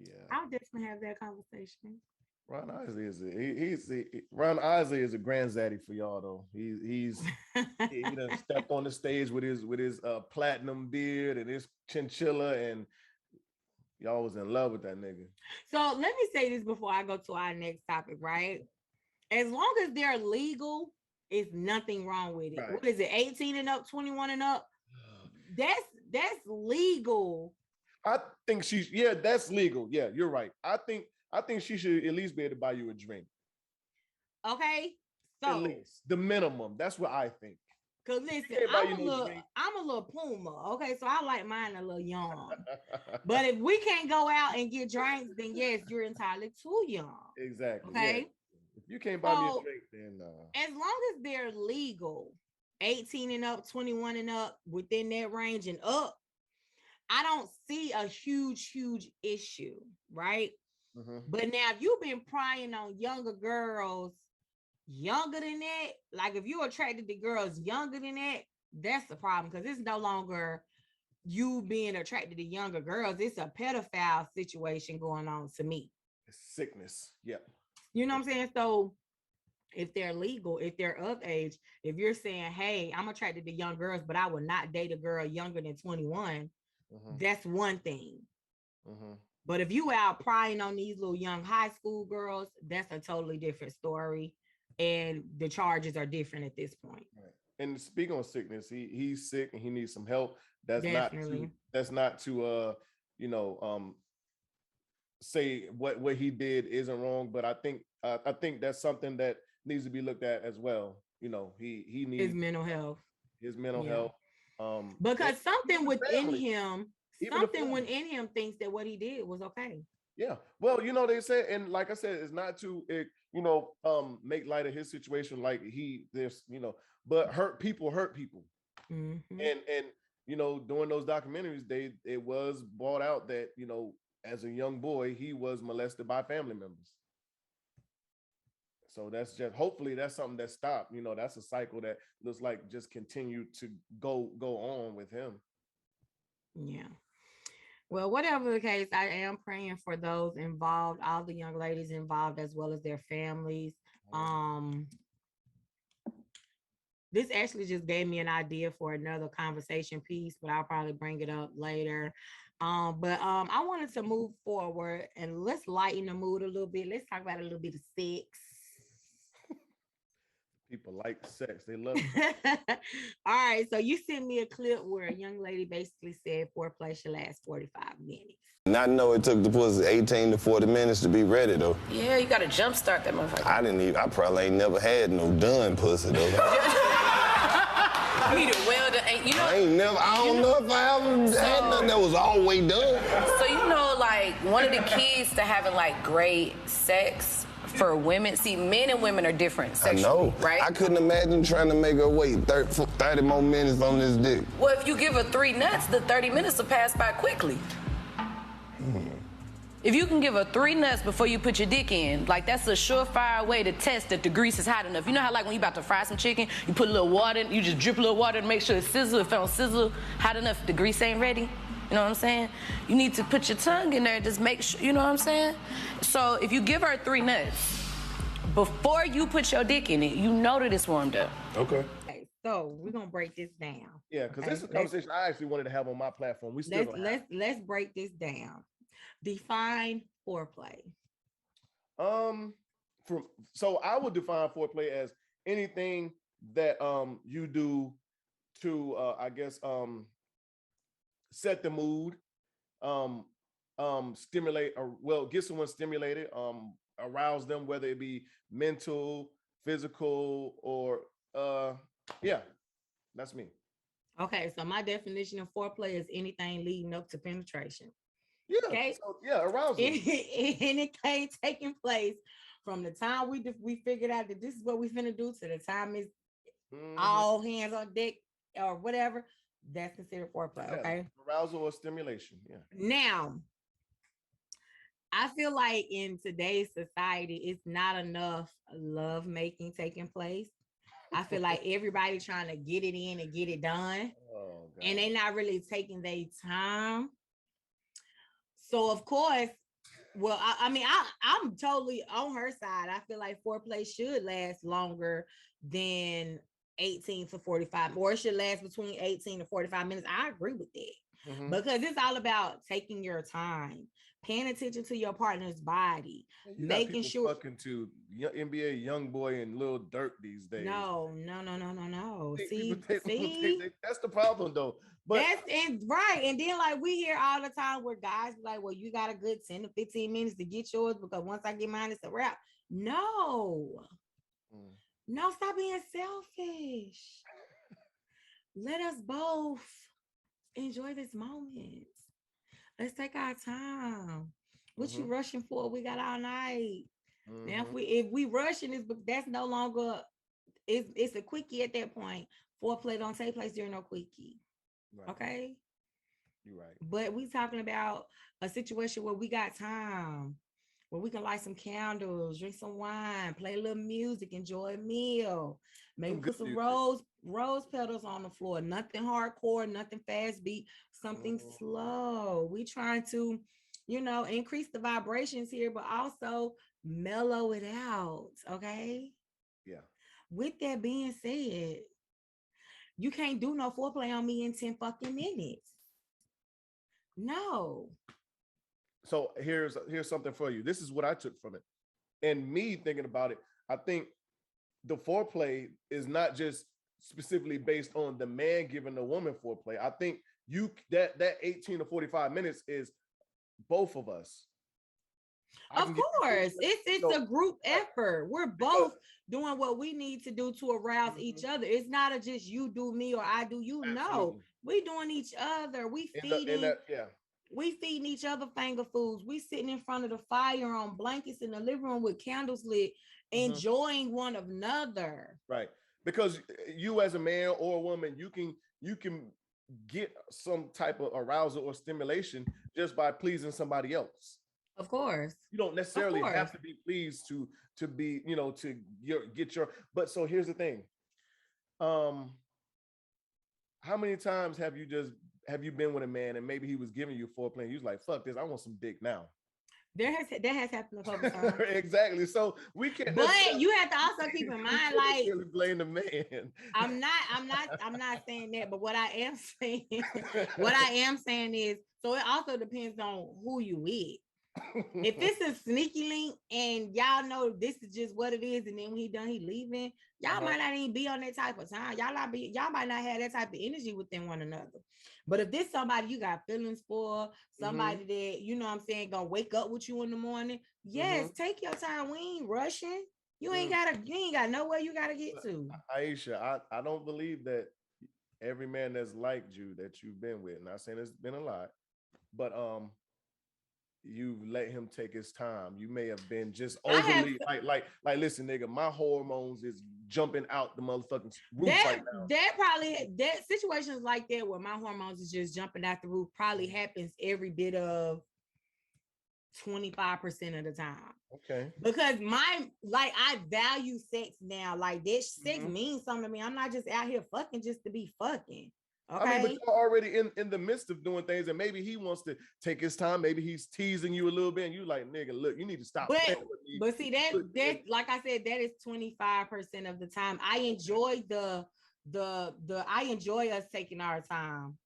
Yeah. I'll definitely have that conversation. Ron Isley is a granddaddy for y'all though. He done stepped on the stage with his platinum beard and his chinchilla, and y'all was in love with that nigga. So let me say this before I go to our next topic, right? As long as they're legal, it's nothing wrong with it. Right. What is it? 18 and up, 21 and up? That's legal. I think that's legal. Yeah, you're right. I think she should at least be able to buy you a drink. Okay. So at least the minimum. That's what I think. Cause listen, I'm a little Puma. Okay, so I like mine a little young. But if we can't go out and get drinks, then yes, you're entirely too young. Exactly. Okay. Yeah. If you can't buy me a drink, then as long as they're legal, 18 and up, 21 and up, within that range and up, I don't see a huge issue, right? Mm-hmm. But now if you've been prying on younger girls younger than that, like if you're attracted to girls younger than that, that's the problem, because it's no longer you being attracted to younger girls. It's a pedophile situation going on to me. It's sickness. Yep. You know what I'm saying? So if they're legal, if they're of age, if you're saying, hey, I'm attracted to young girls, but I will not date a girl younger than 21, that's one thing. But if you out prying on these little young high school girls, that's a totally different story. And the charges are different at this point. Right. And speaking of sickness, he's sick and he needs some help. That's not to say what he did isn't wrong, but I think that's something that needs to be looked at as well. You know, he needs his mental health. Because something within him thinks that what he did was okay. Yeah. Well, you know, they say, and like I said, it's not to make light of his situation, like but hurt people. Mm-hmm. And during those documentaries, it was brought out that, as a young boy, he was molested by family members. So that's just, hopefully that's something that stopped. That's a cycle that looks like just continued to go on with him. Yeah. Well, whatever the case, I am praying for those involved, all the young ladies involved, as well as their families. This actually just gave me an idea for another conversation piece, but I'll probably bring it up later. But I wanted to move forward and let's lighten the mood a little bit. Let's talk about a little bit of sex. People like sex. They love it. All right. So you sent me a clip where a young lady basically said foreplay should last 45 minutes. And I know it took the pussy 18 to 40 minutes to be ready, though. Yeah, you got to jumpstart that motherfucker. I probably ain't never had no done pussy, though. You need to Well, you know, I don't know if I ever had nothing that was all the way done. So you know, like one of the keys to having like great sex for women. See, men and women are different sexually, I know. right? I couldn't imagine trying to make her wait 30 more minutes on this dick. Well, if you give her 3 nuts, the 30 minutes will pass by quickly. If you can give her 3 nuts before you put your dick in, like that's a surefire way to test that the grease is hot enough. You know how like when you about to fry some chicken, you put a little water, you just drip a little water to make sure it sizzle. If it don't sizzle hot enough, the grease ain't ready. You know what I'm saying? You need to put your tongue in there, just make sure, you know what I'm saying? So if you give her 3 nuts, before you put your dick in it, you know that it's warmed up. Okay. So we're gonna break this down. Yeah, because this is a conversation I actually wanted to have on my platform. We still let's break this down. Define foreplay. So I would define foreplay as anything that you do to I guess set the mood, stimulate or get someone stimulated, arouse them, whether it be mental, physical, or yeah, that's me. Okay, so my definition of foreplay is anything leading up to penetration. Yeah. Okay. So, yeah, arousal. Anything taking place from the time we figured out that this is what we finna do to the time is all hands on deck or whatever. That's considered foreplay. Yeah, okay. Arousal or stimulation. Yeah. Now, I feel like in today's society, it's not enough love making taking place. I feel like everybody trying to get it in and get it done, and they not really taking their time. So of course, well, I'm totally on her side. I feel like foreplay should last longer than 18 to 45, or it should last between 18 to 45 minutes. I agree with that. Because it's all about taking your time, paying attention to your partner's body, making sure. Fucking to NBA YoungBoy and Lil Durk these days. No. See, that's the problem though. But right. And then like we hear all the time where guys be like, well, you got a good 10 to 15 minutes to get yours because once I get mine, it's a wrap. No, stop being selfish. Let us both enjoy this moment. Let's take our time. What you rushing for? We got all night. Now if we rushing this, but that's no longer it's a quickie at that point. Foreplay don't take place during no quickie. Right. Okay. You're right. But we talking about a situation where we got time, where we can light some candles, drink some wine, play a little music, enjoy a meal, maybe put some rose petals on the floor. Nothing hardcore, nothing fast beat, something slow. We trying to, increase the vibrations here, but also mellow it out. Okay. Yeah. With that being said, you can't do no foreplay on me in 10 fucking minutes. No. So here's something for you. This is what I took from it. And me thinking about it, I think the foreplay is not just specifically based on the man giving the woman foreplay. I think that 18 to 45 minutes is both of us. Of course, it's a group effort. We're both doing what we need to do to arouse each other. It's not just you do me or I do you. Absolutely. No, we doing each other. We feeding each other finger foods. We sitting in front of the fire on blankets in the living room with candles lit, enjoying one another. Right, because you as a man or a woman, you can get some type of arousal or stimulation just by pleasing somebody else. Of course. You don't necessarily have to be pleased to be, to get your, but so here's the thing. How many times have you been with a man and maybe he was giving you foreplay and you was like, fuck this, I want some dick now. That has happened a couple times. Exactly. So we can't. But you have to also keep in mind, like, really blame the man. I'm not saying that, but what I am saying is, so it also depends on who you with. If it's a sneaky link and y'all know this is just what it is, and then when he done, he leaving, y'all might not even be on that type of time. Y'all might not have that type of energy within one another. But if this somebody you got feelings for, somebody that gonna wake up with you in the morning, yes, take your time. We ain't rushing. You ain't got nowhere you gotta get to. Aisha, I don't believe that every man that's liked you that you've been with, not saying it's been a lot, but you've let him take his time. You may have been just overly like listen, nigga, my hormones is jumping out the motherfucking roof right now. That situations like that where my hormones is just jumping out the roof probably happens every bit of 25% of the time. Okay. Because I value sex now. Like this sex means something to me. I'm not just out here fucking just to be fucking. Okay. I mean, but you're already in the midst of doing things, and maybe he wants to take his time. Maybe he's teasing you a little bit, and you like, nigga, look, you need to stop playing with me. But see that like I said, that is 25% of the time. I enjoy I enjoy us taking our time.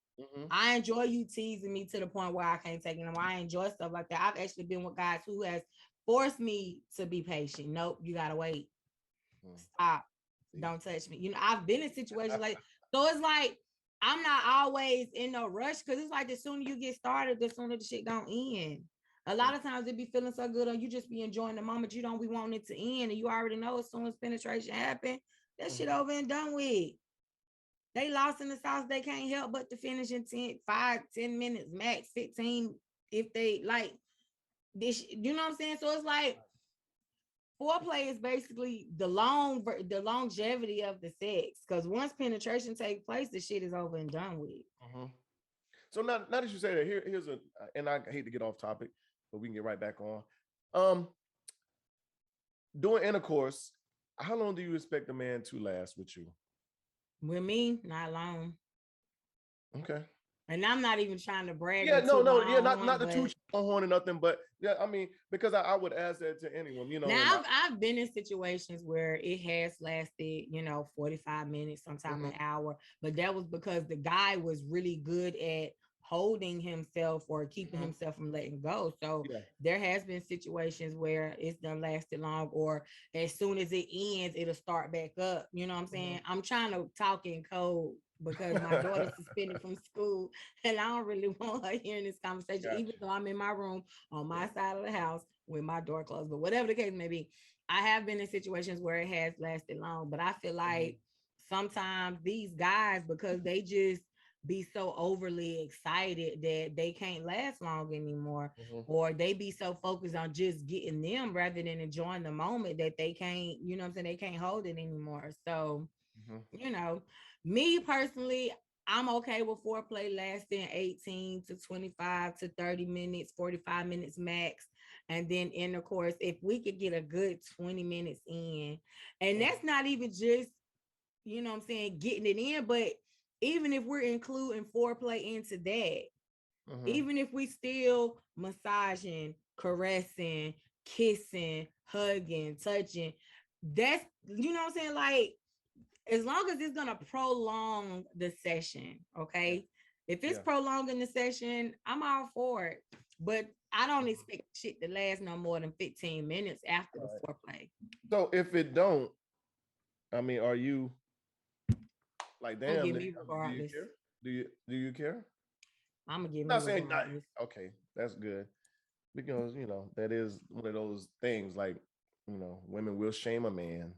I enjoy you teasing me to the point where I can't take it anymore. I enjoy stuff like that. I've actually been with guys who has forced me to be patient. Nope, you gotta wait. Stop. Don't touch me. You know, I've been in situations like so. It's like I'm not always in no rush because it's like the sooner you get started, the sooner the shit gonna end. A lot of times it be feeling so good, or you just be enjoying the moment. You don't be wanting it to end, and you already know as soon as penetration happen, that shit over and done with. They lost in the sauce. They can't help but to finish in 10 minutes max, 15 if they like this. You know what I'm saying? So it's like foreplay is basically the longevity of the sex. Because once penetration takes place, the shit is over and done with. So now that you say that, here's a, and I hate to get off topic, but we can get right back on. Doing intercourse, how long do you expect a man to last with you? With me, not long. Okay. And I'm not even trying to brag. Yeah, not the two horn or nothing, but yeah, I mean, because I would ask that to anyone, you know. Now I've been in situations where it has lasted, 45 minutes, sometimes an hour, but that was because the guy was really good at holding himself or keeping himself from letting go. So there has been situations where it's done lasted long, or as soon as it ends, it'll start back up. You know what I'm saying? I'm trying to talk in code because my daughter's suspended from school and I don't really want her hearing this conversation, even though I'm in my room on my side of the house with my door closed. But whatever the case may be, I have been in situations where it has lasted long, but I feel like sometimes these guys, because they just be so overly excited that they can't last long anymore, or they be so focused on just getting them rather than enjoying the moment that they can't, you know what I'm saying, they can't hold it anymore. So, me personally, I'm okay with foreplay lasting 18 to 25 to 30 minutes, 45 minutes max. And then intercourse, if we could get a good 20 minutes in, and that's not even just, you know what I'm saying, getting it in, but even if we're including foreplay into that, even if we still massaging, caressing, kissing, hugging, touching, that's, you know what I'm saying, like, as long as it's gonna prolong the session, okay? If it's prolonging the session, I'm all for it. But I don't expect shit to last no more than 15 minutes after the foreplay. So if it don't, I mean, are you like, damn, do you care? I'm gonna give Not me saying not, regardless. okay, that's good. Because that is one of those things, like, women will shame a man.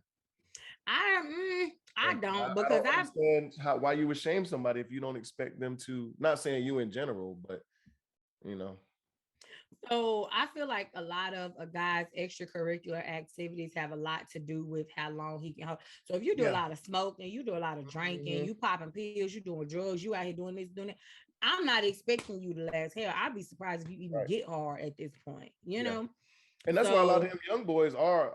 I don't, because I don't understand why you would shame somebody if you don't expect them to, not saying you in general, but So I feel like a lot of a guy's extracurricular activities have a lot to do with how long he can hold. So if you do a lot of smoking, you do a lot of drinking, you popping pills, you doing drugs, you out here doing this, doing that, I'm not expecting you to last. Hell, I'd be surprised if you even get hard at this point, you know? And that's why a lot of them young boys are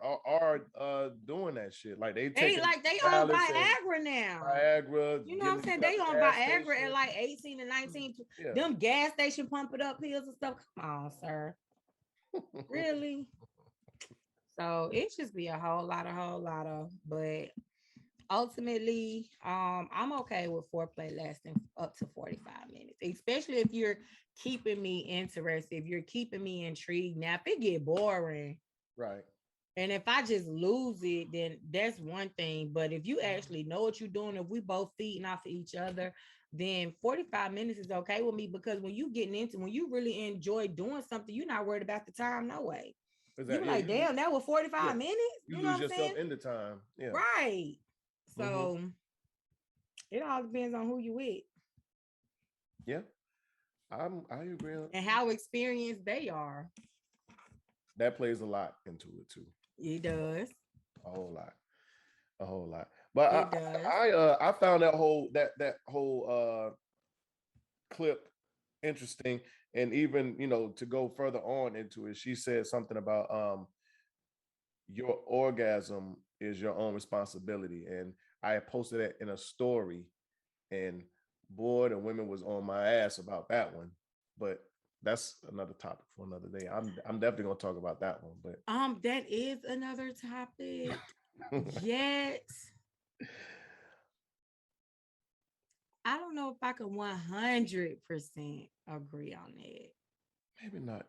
doing that shit. Like they on Viagra now. Viagra, you know what I'm saying? They on Viagra at like 18 and 19. Them gas station pump it up pills and stuff. Come on, sir. Really? So it just be a whole lot of, but ultimately, I'm okay with foreplay lasting up to 45 minutes, especially if you're keeping me interested, if you're keeping me intrigued. Now, if it get boring, right, and if I just lose it, then that's one thing. But if you actually know what you're doing, if we both feeding off of each other, then 45 minutes is okay with me, because when you really enjoy doing something, you're not worried about the time, no way. You're like, damn, that was 45 minutes. You lose yourself in the time. Yeah. Right. So It all depends on who you with Yeah, I agree. and how experienced they are. That plays a lot into it too. It does. A whole lot. A whole lot. But It does. I found that whole clip interesting. And even, to go further on into it, she said something about your orgasm is your own responsibility. And I posted it in a story, and boy, the women was on my ass about that one. But that's another topic for another day. I'm definitely gonna talk about that one. But that is another topic. Yet I don't know if I can 100% agree on that. maybe not.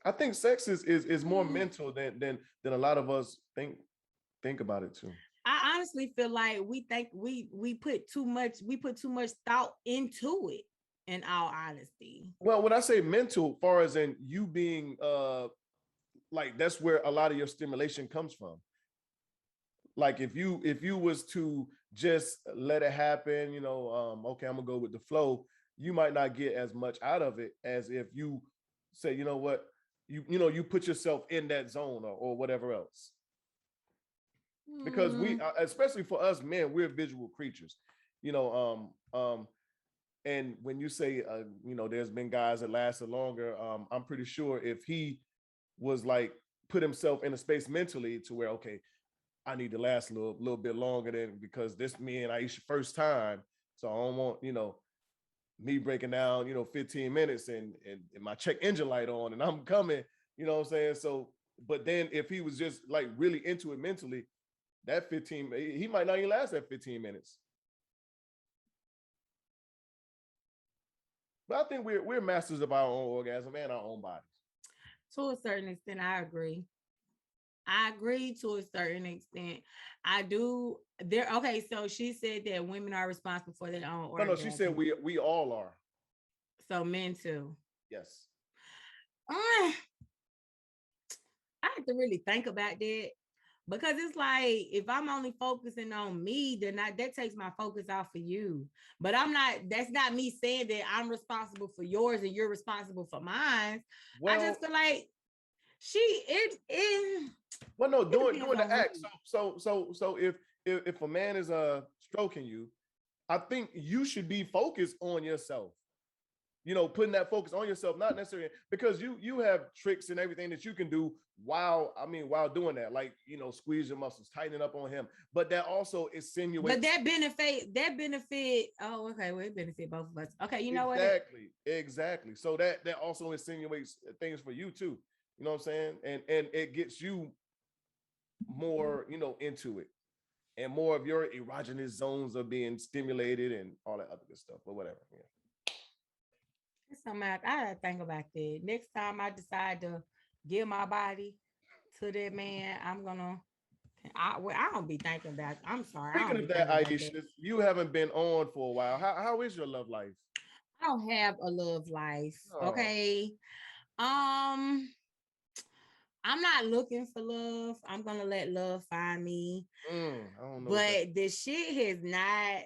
I think sex is more mental than a lot of us think about it too. I honestly feel like we think we put too much thought into it, in all honesty. Well, when I say mental, far as in you being like, that's where a lot of your stimulation comes from. Like if you was to just let it happen, okay, I'm gonna go with the flow, you might not get as much out of it as if you say, you know what, you put yourself in that zone or whatever else. Because we, especially for us men, we're visual creatures, and when you say, there's been guys that lasted longer, I'm pretty sure if he was like put himself in a space mentally to where, okay, I need to last a little bit longer than, because this me and Aisha first time, so I don't want, me breaking down, 15 minutes and my check engine light on and I'm coming, you know what I'm saying? So, but then if he was just like really into it mentally, that 15, he might not even last that 15 minutes. But I think we're masters of our own orgasm and our own bodies. To a certain extent, I agree. To a certain extent. I do. Okay, so she said that women are responsible for their own orgasm. No, she said we all are. So men too. Yes. I have to really think about that, because it's like, if I'm only focusing on me, then that takes my focus off of you. But that's not me saying that I'm responsible for yours and you're responsible for mine. Well, I just feel like well, no, doing the act. So if a man is stroking you, I think you should be focused on yourself. Putting that focus on yourself, not necessarily because you have tricks and everything that you can do while doing that, like, squeeze your muscles, tighten up on him. But that also insinuates. But that benefit. Oh, okay. Well, it benefit both of us. Okay, you know exactly. So that also insinuates things for you too. You know what I'm saying? And it gets you more, into it, and more of your erogenous zones are being stimulated and all that other good stuff, but whatever. Yeah. Something I gotta think about that. Next time I decide to give my body to that man, I don't be thinking about. I'm sorry. Speaking of that, Aisha, you haven't been on for a while. How is your love life? I don't have a love life. Oh. Okay. I'm not looking for love. I'm gonna let love find me. I don't know. But the shit has not.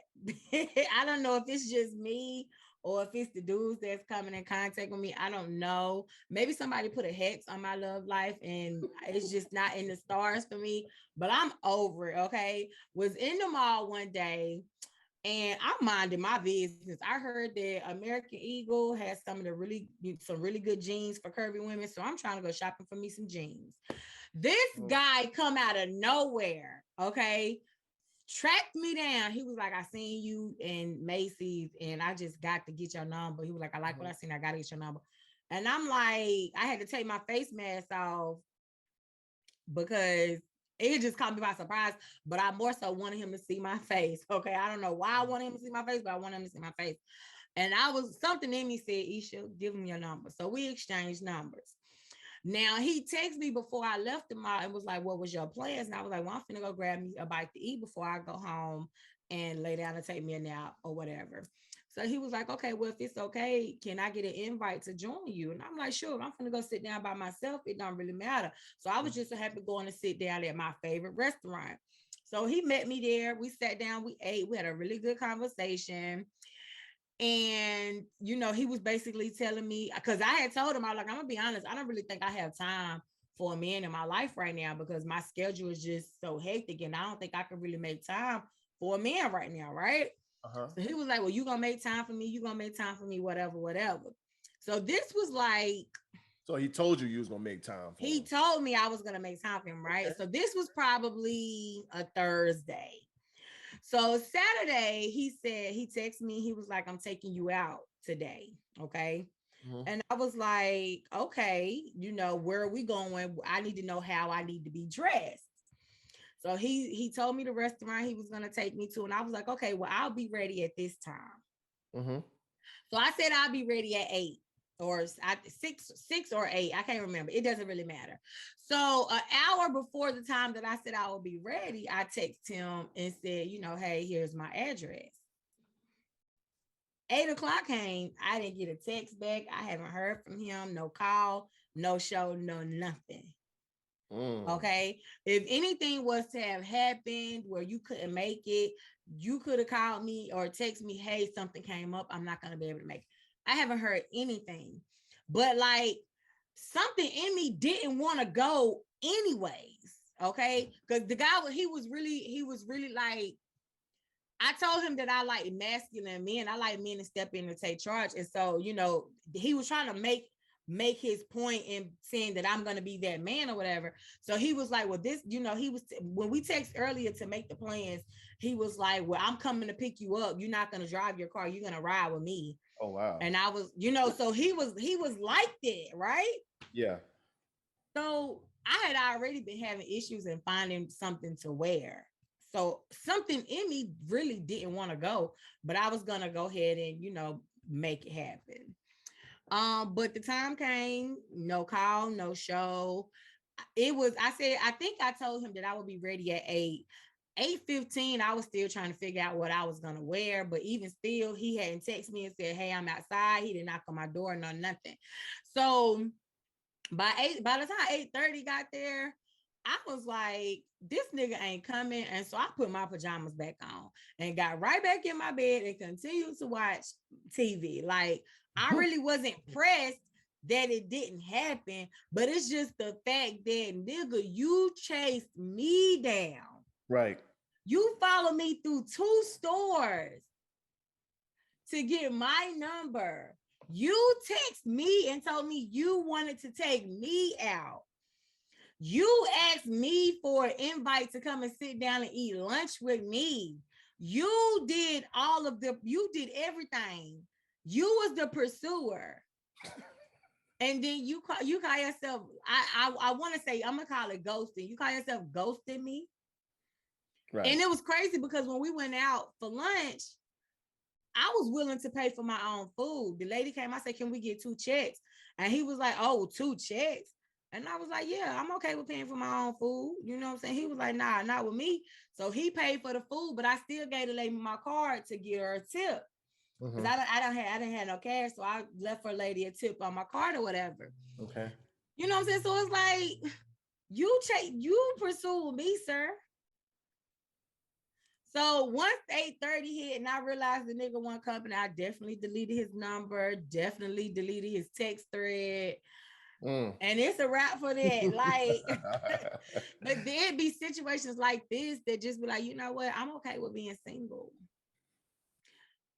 I don't know if it's just me or if it's the dudes that's coming in contact with me. I don't know. Maybe somebody put a hex on my love life and it's just not in the stars for me. But I'm over it. Okay. Was in the mall one day, and I'm minding my business. I heard that American Eagle has some really good jeans for curvy women. So I'm trying to go shopping for me some jeans. This guy come out of nowhere, okay? Tracked me down. He was like, I seen you in Macy's and I just got to get your number. He was like, I like what I seen. I got to get your number. And I'm like, I had to take my face mask off because it just caught me by surprise, but I more so wanted him to see my face. Okay. I don't know why I wanted him to see my face, but I wanted him to see my face. And something in me said, Aisha, give him your number. So we exchanged numbers. Now he texted me before I left the mall and was like, what was your plans? And I was like, well, I'm finna go grab me a bite to eat before I go home and lay down and take me a nap or whatever. So he was like, okay, well, if it's okay, can I get an invite to join you? And I'm like, sure, I'm gonna go sit down by myself. It don't really matter. So I was just so happy going to sit down at my favorite restaurant. So he met me there. We sat down, we ate, we had a really good conversation. And he was basically telling me, because I had told him, I was like, I'm gonna be honest, I don't really think I have time for a man in my life right now because my schedule is just so hectic, and I don't think I can really make time for a man right now, right? Uh-huh. So he was like, well, you gonna make time for me, whatever. So this was like, so he told you was gonna make time for he him. told me I was gonna make time for him, right? So this was probably a Thursday. So Saturday, he texted me, he was like, I'm taking you out today. Okay. And I was like, okay, where are we going? I need to know how I need to be dressed. So he told me the restaurant he was going to take me to. And I was like, okay, well, I'll be ready at this time. So I said, I'll be ready at 8 or 6 or 8. I can't remember. It doesn't really matter. So an hour before the time that I said I will be ready, I texted him and said, hey, here's my address. 8 o'clock came. I didn't get a text back. I haven't heard from him. No call, no show, no nothing. Okay. If anything was to have happened where you couldn't make it, you could have called me or text me, hey, something came up. I'm not going to be able to make it. I haven't heard anything. But like something in me didn't want to go anyways. Okay. Because the guy, he was really like, I told him that I like masculine men. I like men to step in and take charge. And so, he was trying to make his point in saying that I'm going to be that man or whatever. So he was like, well, this, he was, when we text earlier to make the plans, he was like, well, I'm coming to pick you up. You're not going to drive your car. You're going to ride with me. Oh, wow. And I was, so he was like that. Right. Yeah. So I had already been having issues in finding something to wear. So something in me really didn't want to go, but I was going to go ahead and, make it happen. But the time came, no call, no show. I think I told him that I would be ready at 8:15. I was still trying to figure out what I was going to wear, but even still, he hadn't texted me and said, hey, I'm outside. He didn't knock on my door, no nothing. So by the time 8:30 got there, I was like, this nigga ain't coming. And so I put my pajamas back on and got right back in my bed and continued to watch TV. Like, I really wasn't pressed that it didn't happen, but it's just the fact that, nigga, you chased me down. Right. You followed me through 2 stores to get my number. You text me and told me you wanted to take me out. You asked me for an invite to come and sit down and eat lunch with me. You did everything. You was the pursuer. And then you call yourself, I want to say, I'm going to call it ghosting. You call yourself ghosting me. Right. And it was crazy because when we went out for lunch, I was willing to pay for my own food. The lady came, I said, can we get 2 checks? And he was like, oh, 2 checks. And I was like, yeah, I'm okay with paying for my own food. You know what I'm saying? He was like, nah, not with me. So he paid for the food, but I still gave the lady my card to get her a tip. Because I didn't have no cash. So I left her lady a tip on my card or whatever. Okay. You know what I'm saying? So it's like, you pursued me, sir. So once 8:30 hit and I realized the nigga wasn't coming, I definitely deleted his number, definitely deleted his text thread. And it's a wrap for that. Like, but there'd be situations like this that just be like, you know what? I'm okay with being single.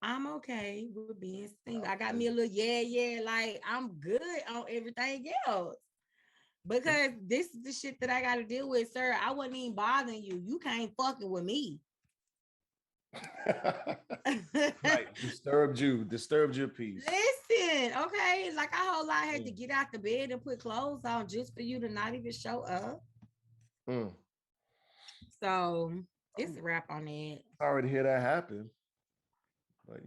I'm okay with being single. I got me a little, yeah. Like, I'm good on everything else. Because this is the shit that I got to deal with, sir. I wasn't even bothering you. You can't fucking with me. Right. Disturbed your peace. Listen, okay, like I whole lot had to get out the bed and put clothes on just for you to not even show up. So it's a wrap on that. Sorry to hear that happen, but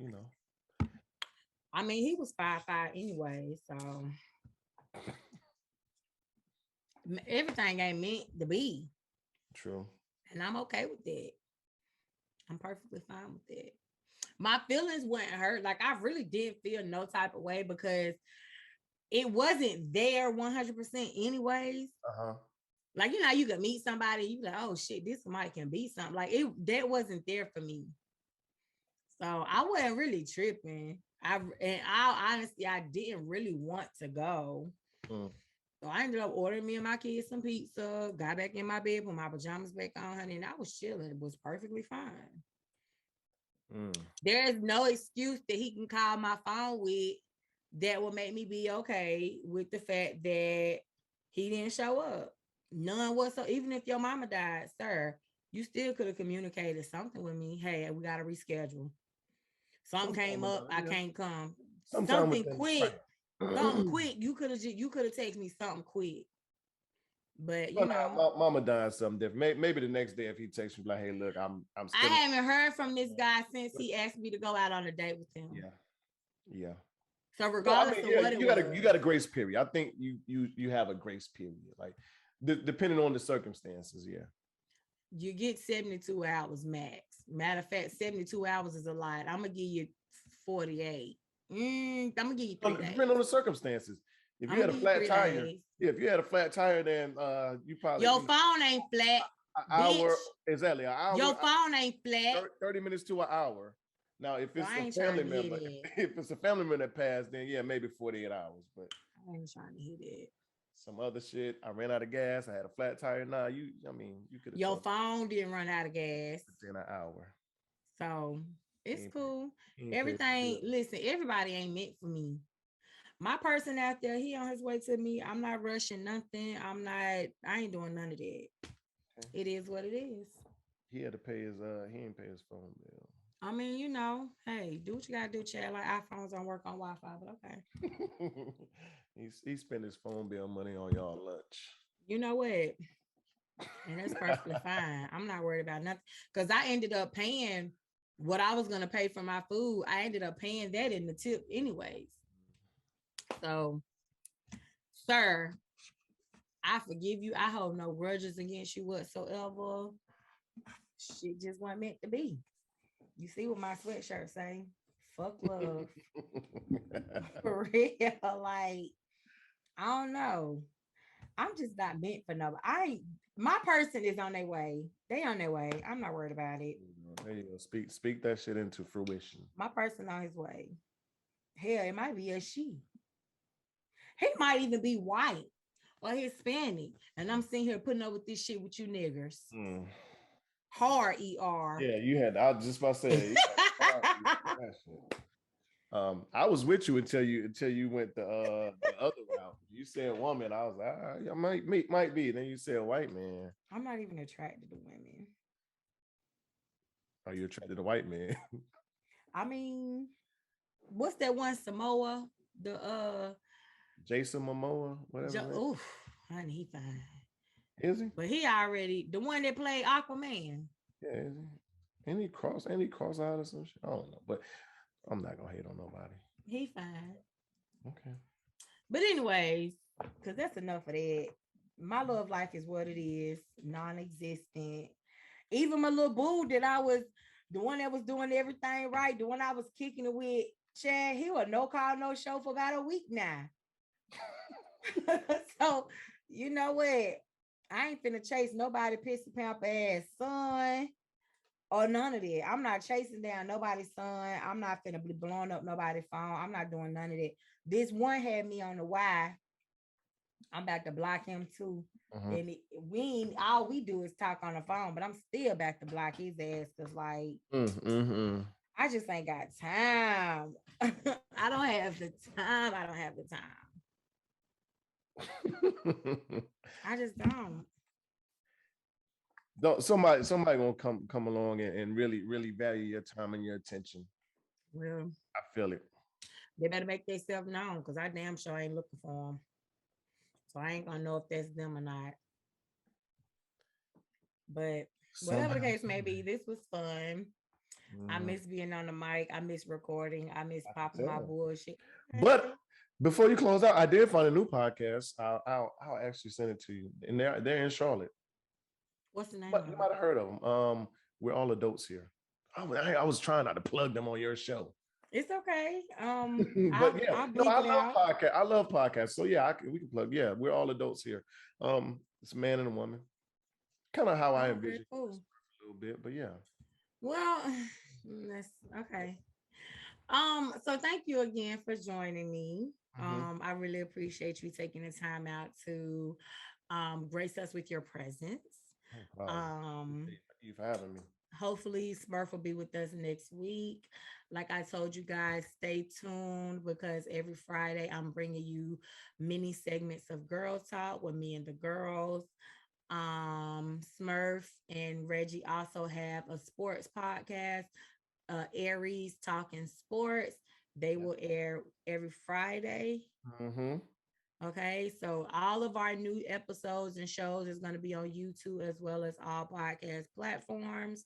I mean, he was 5'5" anyway, so everything ain't meant to be. True. And I'm okay with that. I'm perfectly fine with that. My feelings weren't hurt. Like, I really did feel no type of way because it wasn't there 100% anyways. Like, you know, you could meet somebody, you be like, oh shit, this somebody can be something. Like that wasn't there for me. So I wasn't really tripping. In all honesty, I didn't really want to go. So I ended up ordering me and my kids some pizza, got back in my bed, put my pajamas back on, honey, and I was chilling. It was perfectly fine. There is no excuse that he can call my phone with that will make me be okay with the fact that he didn't show up. None whatsoever. Even if your mama died, sir, you still could have communicated something with me. Hey, we got to reschedule. Something came up, I can't come. Something quick. Something quick. You could have texted me something quick. But you know, mama died something different. Maybe the next day if he texts me like, hey, look, I'm I haven't heard from this guy since he asked me to go out on a date with him. Yeah. So regardless of what you got a grace period. I think you have a grace period. Like depending on the circumstances, you get 72 hours max. Matter of fact, 72 hours is a lot. I'm gonna give you 48. I'm gonna give you 3 days. Depending on the circumstances. If you had a flat tire, if you had a flat tire, then you probably your phone ain't flat. Hour, exactly. An hour. Your phone ain't flat. 30 minutes to an hour. Now, if it's a family member, if it's a family member that passed, then maybe 48 hours. But I ain't trying to hit it. Some other shit. I ran out of gas. I had a flat tire. Nah, you could. Your phone didn't run out of gas. In an hour. So it's cool. Everything. Listen, everybody ain't meant for me. My person out there, he on his way to me. I'm not rushing nothing. I ain't doing none of that. Okay. It is what it is. He had to pay his he didn't pay his phone bill. I mean, you know, hey, do what you gotta do, Chad. Like iPhones don't work on Wi-Fi, but okay. he spent his phone bill money on y'all lunch. You know what? And that's perfectly fine. I'm not worried about nothing. Because I ended up paying what I was gonna pay for my food. I ended up paying that in the tip anyways. So, sir, I forgive you. I hold no grudges against you whatsoever. Shit just wasn't meant to be. You see what my sweatshirt say? Fuck love. For real. Like, I don't know. I'm just not meant for nobody. My person is on their way. They on their way. I'm not worried about it. There you go. Speak that shit into fruition. My person on his way. Hell, it might be a she. He might even be white or Hispanic. And I'm sitting here putting up with this shit with you niggers. Hard ER. Yeah, you had. I was just about to say. I was with you until you went the other route. You said woman. I was like, I might be. Then you said white man. I'm not even attracted to women. Are you attracted to white men? I mean, what's that one Samoa? The Jason Momoa, whatever. Oof, honey, he fine. Is he? But he already the one that played Aquaman. Yeah, is he? Any cross out or some shit? I don't know, but I'm not gonna hate on nobody. He fine. Okay. But anyways, because that's enough of that. My love life is what it is, non-existent. Even my little boo that I was the one that was doing everything right, the one I was kicking it with, Chad, he was no call, no show for about a week now. So, you know what? I ain't finna chase nobody pissy pamper ass son or none of that. I'm not chasing down nobody's son. I'm not finna be blowing up nobody's phone. I'm not doing none of that. This one had me on the why. I'm about to block him too. And all we do is talk on the phone, but I'm still back to block his ass because like I just ain't got time. I don't have the time. I just don't. Somebody gonna come along and really value your time and your attention. Well, I feel it. They better make themselves known because I damn sure ain't looking for them. So I ain't gonna know if that's them or not. But whatever the case may be, this was fun. I miss being on the mic. I miss recording. I miss popping my bullshit. But before you close out, I did find a new podcast. I'll actually send it to you. And they're in Charlotte. What's the name? You might have heard of them. We're all adults here. I was trying not to plug them on your show. It's okay. But I love podcasts. I love podcasts. So yeah, we can plug. Yeah, we're all adults here. It's a man and a woman. Kind of how I Oh, envision very it cool. a little bit, but yeah. Well, that's okay. So thank you again for joining me. I really appreciate you taking the time out to grace us with your presence. No problem. Um, Thank you for having me. hopefully Smurf will be with us next week. Like I told you guys, stay tuned because every Friday I'm bringing you mini segments of Girl Talk with me and the girls. Smurf and Reggie also have a sports podcast, Aries Talking Sports. They will air every Friday. Mm-hmm. Okay, so all of our new episodes and shows is going to be on YouTube as well as all podcast platforms.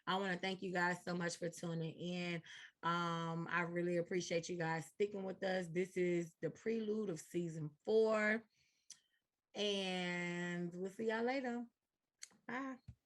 I want to thank you guys so much for tuning in. I really appreciate you guys sticking with us. This is the prelude of season 4, and we'll see y'all later. Bye.